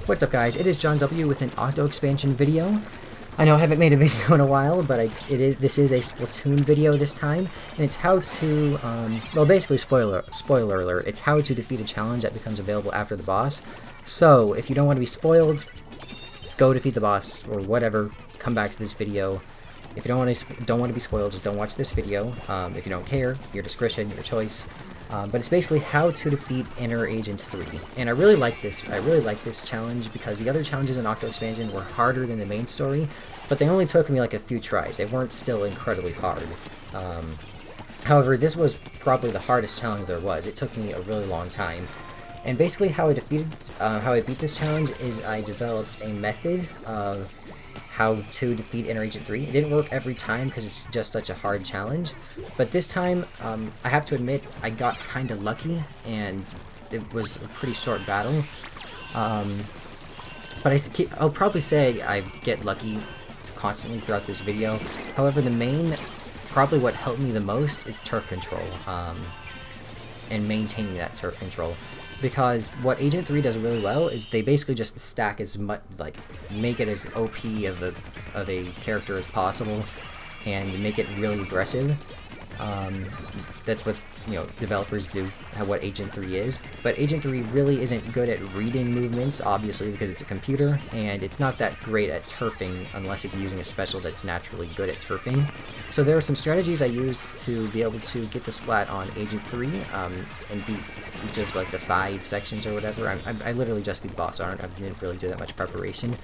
What's up guys, it is John W with an Octo expansion video. I know I haven't made a video in a while, but this is a Splatoon video this time, and it's how to, well basically spoiler alert, it's how to defeat a challenge that becomes available after the boss. So, if you don't want to be spoiled, go defeat the boss, or whatever, come back to this video. If you don't want to be spoiled, just don't watch this video. If you don't care, your discretion, your choice. But it's basically how to defeat Inner Agent 3, and I really like this. I really like this challenge because the other challenges in Octo Expansion were harder than the main story, but they only took me like a few tries. They weren't still incredibly hard. However, this was probably the hardest challenge there was. It took me a really long time, and basically how I beat this challenge is I developed a method of how to defeat Inner Agent 3. It didn't work every time because it's just such a hard challenge, but this time, I have to admit, I got kinda lucky, and it was a pretty short battle. But I'll probably say I get lucky constantly throughout this video. However, probably what helped me the most is turf control, and maintaining that turf control. Because what Agent 3 does really well is they basically just stack as much, like, make it as OP of a character as possible, and make it really aggressive. That's what, you know, developers do, what Agent 3 is. But Agent 3 really isn't good at reading movements, obviously, because it's a computer, and it's not that great at turfing unless it's using a special that's naturally good at turfing. So there are some strategies I used to be able to get the splat on Agent 3, and beat each of like the 5 sections or whatever. I literally just beat boss art. I didn't really do that much preparation.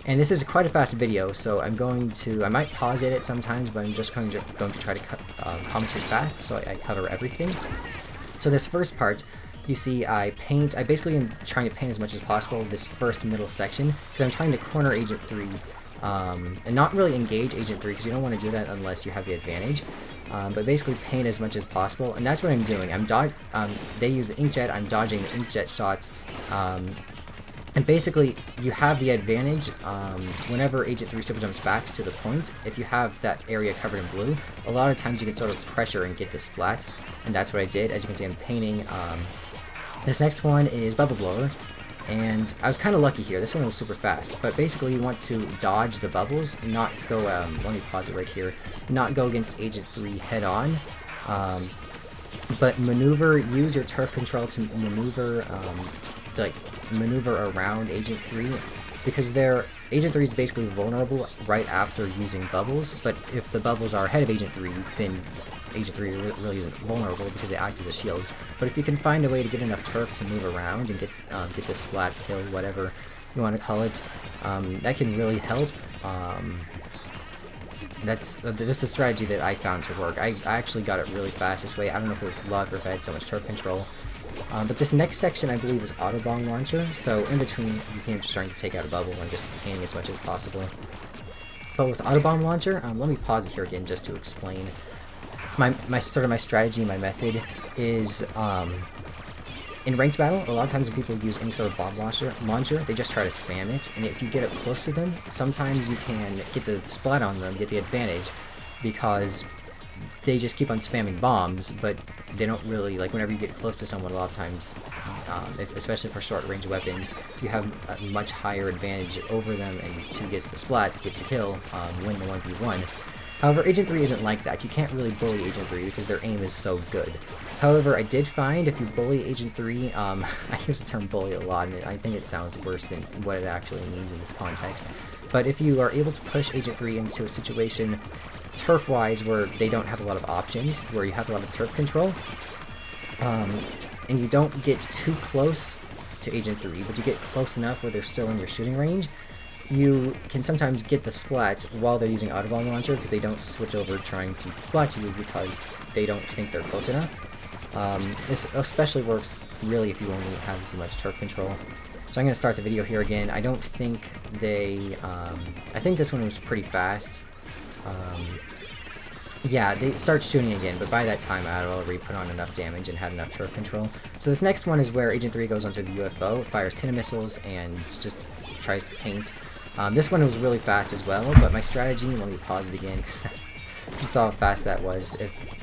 And this is quite a fast video, so I might pause it sometimes, but I'm just going to try to commentate fast, so I cover everything. So this first part, you see I basically am trying to paint as much as possible this first middle section, because I'm trying to corner Agent 3, and not really engage Agent 3, because you don't want to do that unless you have the advantage. But basically paint as much as possible, and that's what I'm doing. They use the inkjet, I'm dodging the inkjet shots, and basically, you have the advantage whenever Agent 3 super jumps back to the point. If you have that area covered in blue, a lot of times you can sort of pressure and get the splat, and that's what I did. As you can see, I'm painting. This next one is Bubble Blower, and I was kind of lucky here. This one was super fast, but basically you want to dodge the bubbles, not go, let me pause it right here, not go against Agent 3 head on, but use your turf control to maneuver around Agent 3, because Agent 3 is basically vulnerable right after using bubbles, but if the bubbles are ahead of Agent 3, then Agent 3 really isn't vulnerable because they act as a shield. But if you can find a way to get enough turf to move around and get the splat kill, whatever you want to call it, that can really help. This is a strategy that I found to work. I actually got it really fast this way. I don't know if it was luck or if I had so much turf control. But this next section, I believe, is Auto Bomb Launcher, so in between, you can just trying to take out a bubble and just painting as much as possible. But with Auto Bomb Launcher, let me pause it here again just to explain. My strategy, my method is, in ranked battle, a lot of times when people use any sort of bomb launcher, they just try to spam it, and if you get up close to them, sometimes you can get the splat on them, get the advantage, because they just keep on spamming bombs, but they don't really, like, whenever you get close to someone, a lot of times, especially for short range weapons, you have a much higher advantage over them, and to get the splat, get the kill, win the 1v1. However, Agent 3 isn't like that. You can't really bully Agent 3 because their aim is so good. However, I did find if you bully Agent 3, I use the term bully a lot, and I think it sounds worse than what it actually means in this context. But if you are able to push Agent 3 into a situation turf-wise where they don't have a lot of options, where you have a lot of turf control, and you don't get too close to Agent 3, but you get close enough where they're still in your shooting range, you can sometimes get the splats while they're using Auto Bomb Launcher, because they don't switch over trying to splat you because they don't think they're close enough. This especially works really if you only have this much turf control. So I'm going to start the video here again. I don't think I think this one was pretty fast. Yeah, they start shooting again, but by that time I had already put on enough damage and had enough turf control. So this next one is where Agent 3 goes onto the UFO, fires 10 missiles, and just tries to paint. This one was really fast as well, but my strategy, let me pause it again, because you saw how fast that was.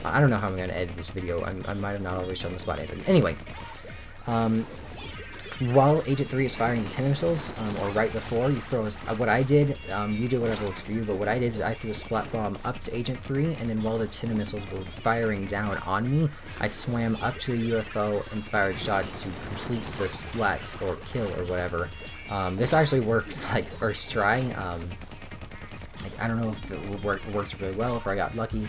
I don't know how I'm going to edit this video. I might have not already shown the spot edit. Anyway, while Agent 3 is firing the Tinner missiles, or right before, you throw what I did, you do whatever works for you, but what I did is I threw a Splat Bomb up to Agent 3, and then while the Tinner missiles were firing down on me, I swam up to the UFO and fired shots to complete the splat, or kill, or whatever. This actually worked, like, first try. Like, I don't know if it worked really well, if I got lucky,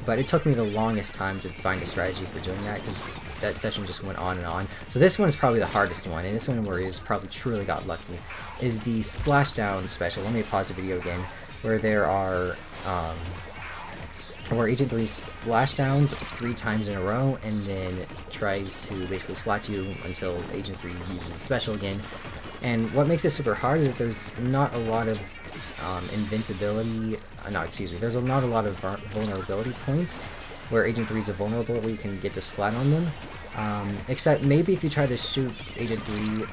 but it took me the longest time to find a strategy for doing that, because that session just went on and on. So this one is probably the hardest one, and this one where he's probably truly got lucky, is the splashdown special. Let me pause the video again, where there are, where Agent 3 splashdowns 3 times in a row, and then tries to basically splat you until Agent 3 uses the special again. And what makes it super hard is that there's not a lot of invincibility, there's not a lot of vulnerability points where Agent 3 is vulnerable, where you can get the splat on them. Except maybe if you try to shoot Agent 3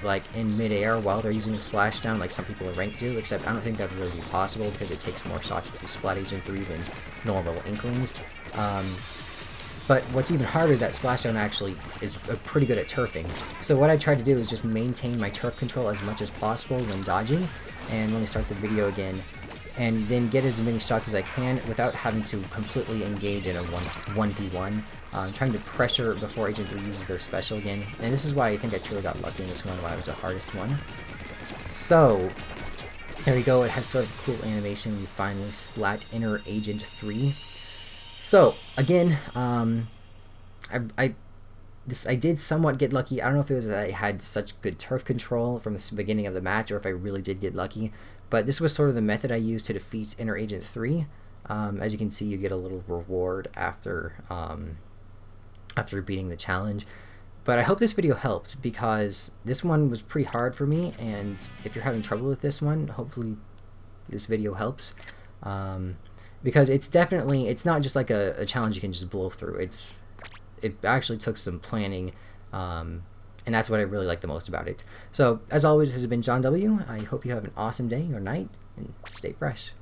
like in midair while they're using the splashdown, like some people in rank do, except I don't think that would really be possible because it takes more shots to splat Agent 3 than normal Inklings. But what's even harder is that splashdown actually is pretty good at turfing. So what I try to do is just maintain my turf control as much as possible when dodging. And let me start the video again. And then get as many shots as I can without having to completely engage in a 1v1. Trying to pressure before Agent 3 uses their special again. And this is why I think I truly got lucky in this one, why it was the hardest one. So, there we go. It has sort of a cool animation. We finally splat inner Agent 3. So, again, I did somewhat get lucky. I don't know if it was that I had such good turf control from the beginning of the match, or if I really did get lucky. But this was sort of the method I used to defeat Inner Agent 3. As you can see, you get a little reward after after beating the challenge. But I hope this video helped, because this one was pretty hard for me, and if you're having trouble with this one, hopefully this video helps. Because it's not just like a challenge you can just blow through. It actually took some planning, and that's what I really like the most about it. So, as always, this has been John W. I hope you have an awesome day or night, and stay fresh.